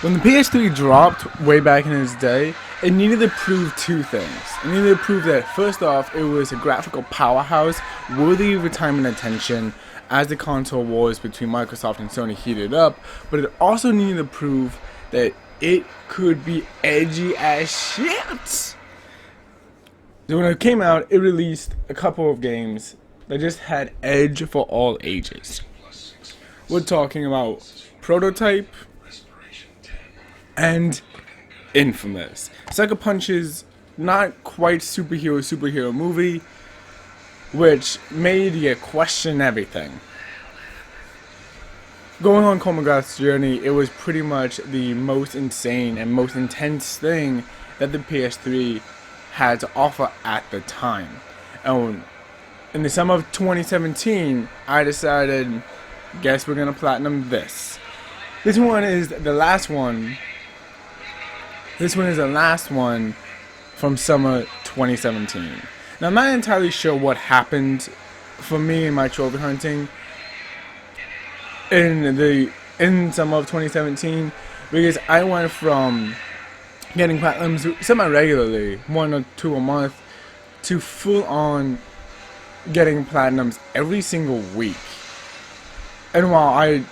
When the PS3 dropped way back in its day, it needed to prove two things. It needed to prove that, first off, it was a graphical powerhouse worthy of retirement attention as the console wars between Microsoft and Sony heated up, but it also needed to prove that it could be edgy as shit. So when it came out, it released a couple of games that just had edge for all ages. We're talking about Prototype and Infamous. Sucker Punch's not quite superhero movie, which made you question everything. Going on Cole McGrath's journey, it was pretty much the most insane and most intense thing that the PS3 had to offer at the time. And in the summer of 2017, I decided, guess we're gonna platinum this. This one is the last one. This one is the last one from summer 2017. Now, I'm not entirely sure what happened for me in my trophy hunting in summer of 2017, because I went from getting platinums semi-regularly, 1 or 2 a month, to full-on getting platinums every single week. And while I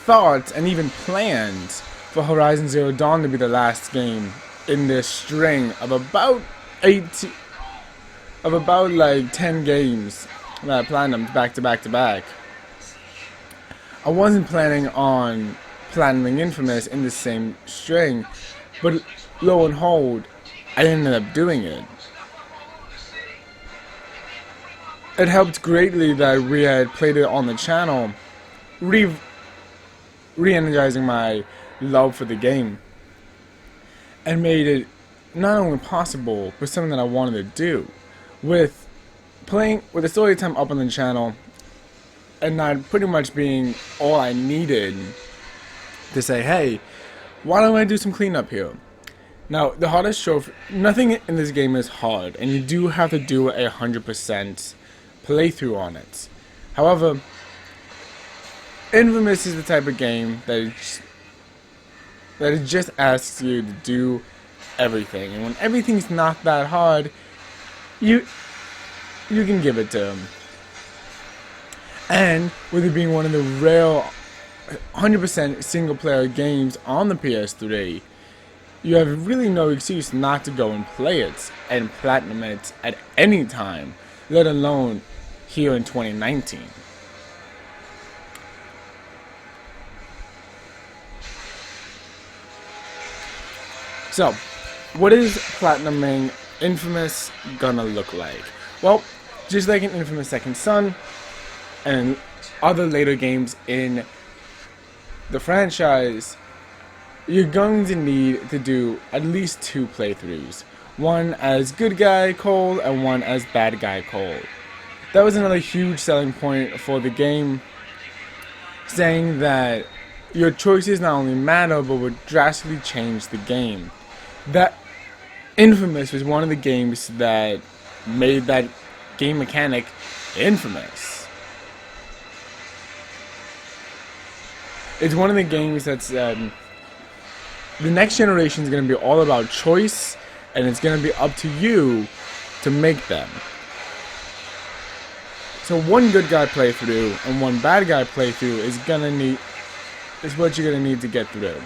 thought and even planned for Horizon Zero Dawn to be the last game in this string of about 10 games that I platinumed back to back to back, I wasn't planning on platinuming Infamous in the same string, but lo and behold, I ended up doing it. It helped greatly that we had played it on the channel, re-energizing my love for the game, and made it not only possible, but something that I wanted to do. With the story time up on the channel, and not pretty much being all I needed to say, hey, why don't I do some cleanup here? Now, the hardest trophy, nothing in this game is hard, and you do have to do a 100% playthrough on it. However, Infamous is the type of game that it just asks you to do everything, and when everything's not that hard, you can give it to them. And with it being one of the rare 100% single player games on the PS3, you have really no excuse not to go and play it and platinum it at any time, let alone here in 2019. So, what is platinuming Infamous gonna look like? Well, just like in Infamous Second Son and other later games in the franchise, you're going to need to do at least 2 playthroughs. One as good guy Cole and one as bad guy Cole. That was another huge selling point for the game, saying that your choices not only matter but would drastically change the game. That Infamous was one of the games that made that game mechanic infamous. It's one of the games that's the next generation is going to be all about choice, and it's going to be up to you to make them. So one good guy playthrough and one bad guy playthrough is what you're going to need to get through.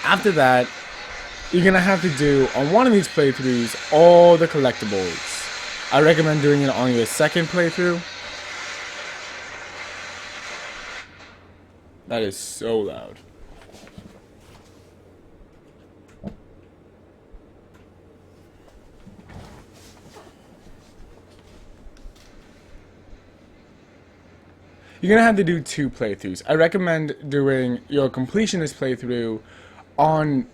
After that, you're going to have to do, on one of these playthroughs, all the collectibles. I recommend doing it on your second playthrough. That is so loud. You're going to have to do 2 playthroughs. I recommend doing your completionist playthrough on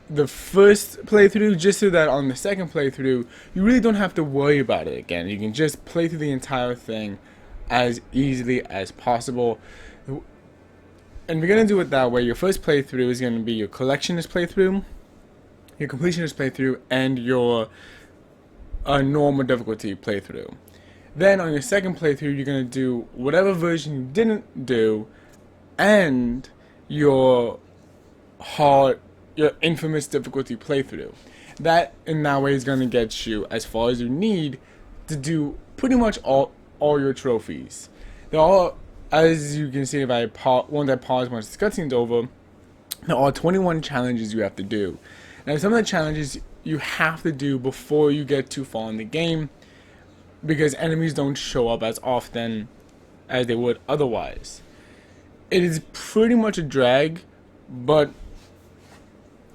the first playthrough, just so that on the second playthrough, you really don't have to worry about it again. You can just play through the entire thing as easily as possible. And we're going to do it that way. Your first playthrough is going to be your collectionist playthrough, your completionist playthrough, and your normal difficulty playthrough. Then on your second playthrough, you're going to do whatever version you didn't do and your hard, your infamous difficulty playthrough. That in that way is going to get you as far as you need to do pretty much all your trophies. They're all, as you can see if I once I pause once the cutscene's over, there are 21 challenges you have to do. Now some of the challenges you have to do before you get too far in the game, because enemies don't show up as often as they would otherwise. It is pretty much a drag, but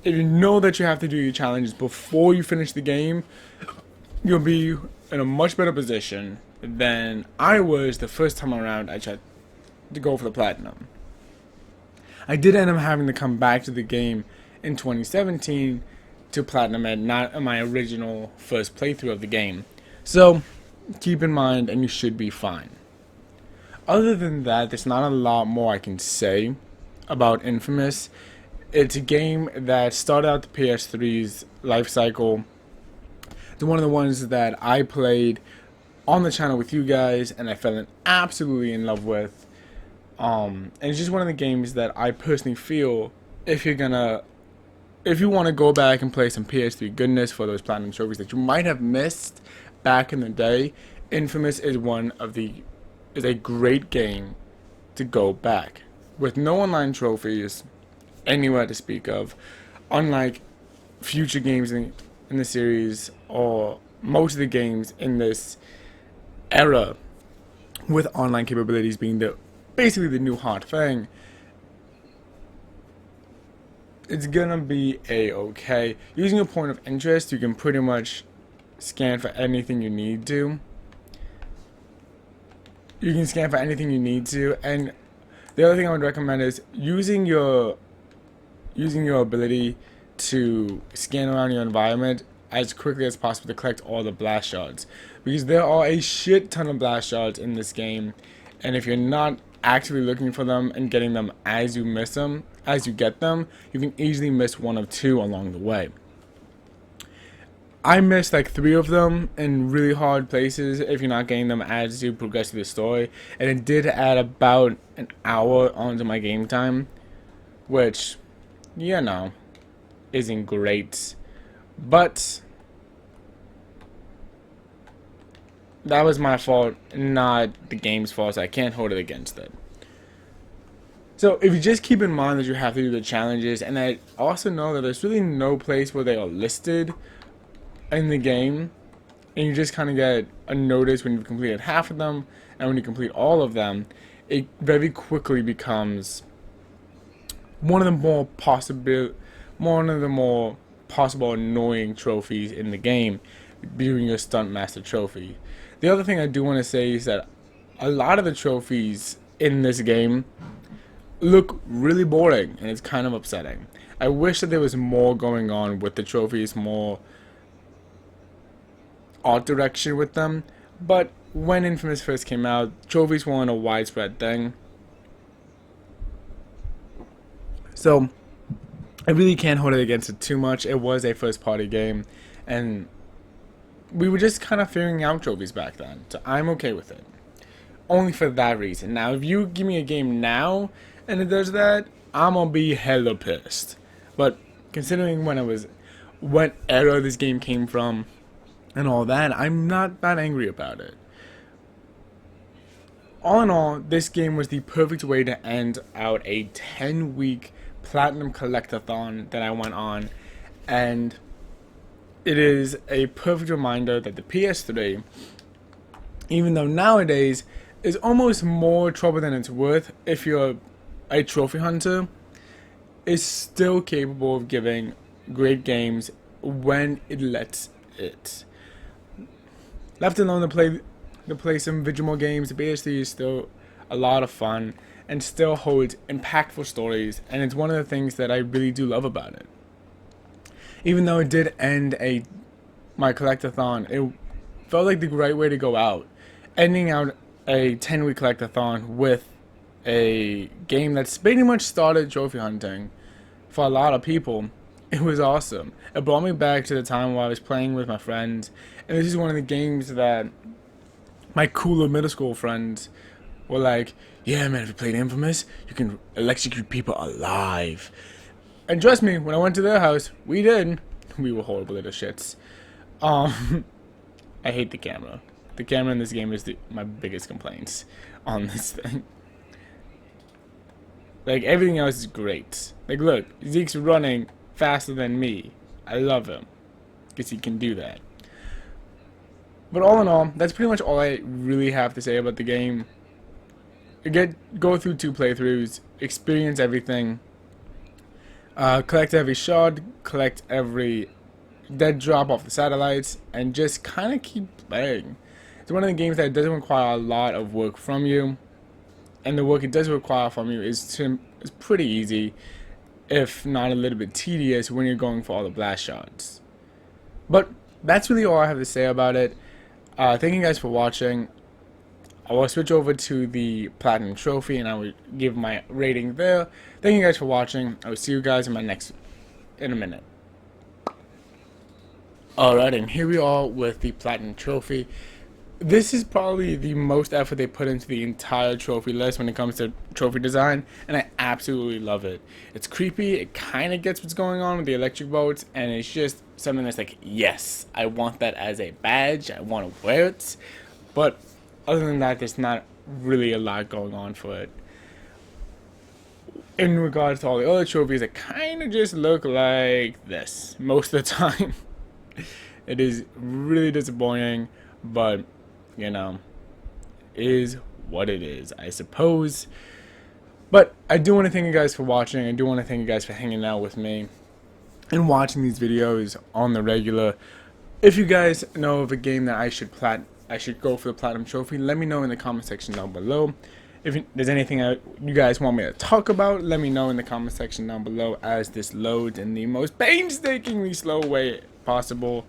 if you know that you have to do your challenges before you finish the game, you'll be in a much better position than I was the first time around I tried to go for the platinum. I did end up having to come back to the game in 2017 to platinum it, not in my original first playthrough of the game. So keep in mind, and you should be fine. Other than that, there's not a lot more I can say about Infamous. It's a game that started out the PS3's life cycle. It's one of the ones that I played on the channel with you guys, and I fell absolutely in love with. And it's just one of the games that I personally feel if you want to go back and play some PS3 goodness for those platinum trophies that you might have missed back in the day, Infamous is a great game to go back with no online trophies anywhere to speak of, unlike future games in the series or most of the games in this era with online capabilities being basically the new hot thing. It's gonna be a-okay. Using a point of interest, you can pretty much scan for anything you need to. You can scan for anything you need to, and the other thing I would recommend is using your ability to scan around your environment as quickly as possible to collect all the blast shards, because there are a shit ton of blast shards in this game, and if you're not actively looking for them and getting them as you get them, you can easily miss one of two along the way. I missed like 3 of them in really hard places if you're not getting them as you progress through the story, and it did add about an hour onto my game time, which, you know, isn't great, but that was my fault, not the game's fault, so I can't hold it against it. So if you just keep in mind that you have to do the challenges, and I also know that there's really no place where they are listed in the game, and you just kind of get a notice when you've completed half of them, and when you complete all of them, it very quickly becomes one of the more possible annoying trophies in the game, being your Stunt Master trophy. The other thing I do want to say is that a lot of the trophies in this game look really boring, and it's kind of upsetting. I wish that there was more going on with the trophies, more art direction with them, but when Infamous first came out, trophies weren't a widespread thing. So I really can't hold it against it too much. It was a first party game, and we were just kind of figuring out trophies back then, so I'm okay with it. Only for that reason. Now, if you give me a game now and it does that, I'm gonna be hella pissed. But considering what era this game came from and all that, I'm not that angry about it. All in all, this game was the perfect way to end out a 10-week platinum collectathon that I went on, and it is a perfect reminder that the PS3, even though nowadays is almost more trouble than it's worth if you're a trophy hunter, is still capable of giving great games when it lets it. Left alone to play some individual games, the PS3 is still a lot of fun and still holds impactful stories, and it's one of the things that I really do love about it. Even though it did end my collectathon, it felt like the right way to go out. Ending out a 10-week collectathon with a game that's pretty much started trophy hunting for a lot of people, it was awesome. It brought me back to the time where I was playing with my friends, and this is one of the games that my cooler middle school friends were like, yeah man, if you played Infamous, you can electrocute people alive. And trust me, when I went to their house, we did. We were horrible little shits. I hate the camera. The camera in this game is my biggest complaints on this thing. Like, everything else is great. Like, look, Zeke's running faster than me. I love him, because he can do that. But all in all, that's pretty much all I really have to say about the game. Go through 2 playthroughs, experience everything, collect every shard, collect every dead drop off the satellites, and just kind of keep playing. It's one of the games that doesn't require a lot of work from you, and the work it does require from you is pretty easy, if not a little bit tedious when you're going for all the blast shots. But that's really all I have to say about it. Thank you guys for watching. I will switch over to the Platinum Trophy and I will give my rating there. Thank you guys for watching. I will see you guys in a minute. Alright, and here we are with the Platinum Trophy. This is probably the most effort they put into the entire trophy list when it comes to trophy design, and I absolutely love it. It's creepy, it kind of gets what's going on with the electric boats, and it's just something that's like, yes, I want that as a badge, I want to wear it, but other than that, there's not really a lot going on for it. In regards to all the other trophies, it kind of just look like this most of the time. It is really disappointing, but you know, is what it is, I suppose. But I do want to thank you guys for watching. I do want to thank you guys for hanging out with me and watching these videos on the regular. If you guys know of a game that I should go for the Platinum Trophy, let me know in the comment section down below. If there's anything you guys want me to talk about, let me know in the comment section down below as this loads in the most painstakingly slow way possible.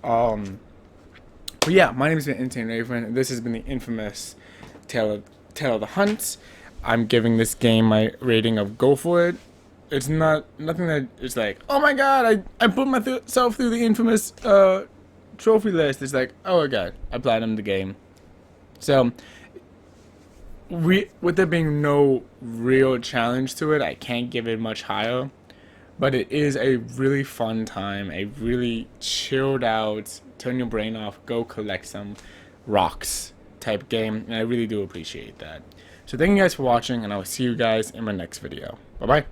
But yeah, my name has been Insane Raven. This has been the infamous Tale of the Hunt. I'm giving this game my rating of go for it. It's nothing that it's like, oh my god, I put myself through the infamous trophy list. It's like, oh my god, I platinumed the game. So with there being no real challenge to it, I can't give it much higher. But it is a really fun time, a really chilled out, turn your brain off, go collect some rocks type game, and I really do appreciate that. So thank you guys for watching, and I will see you guys in my next video. Bye bye.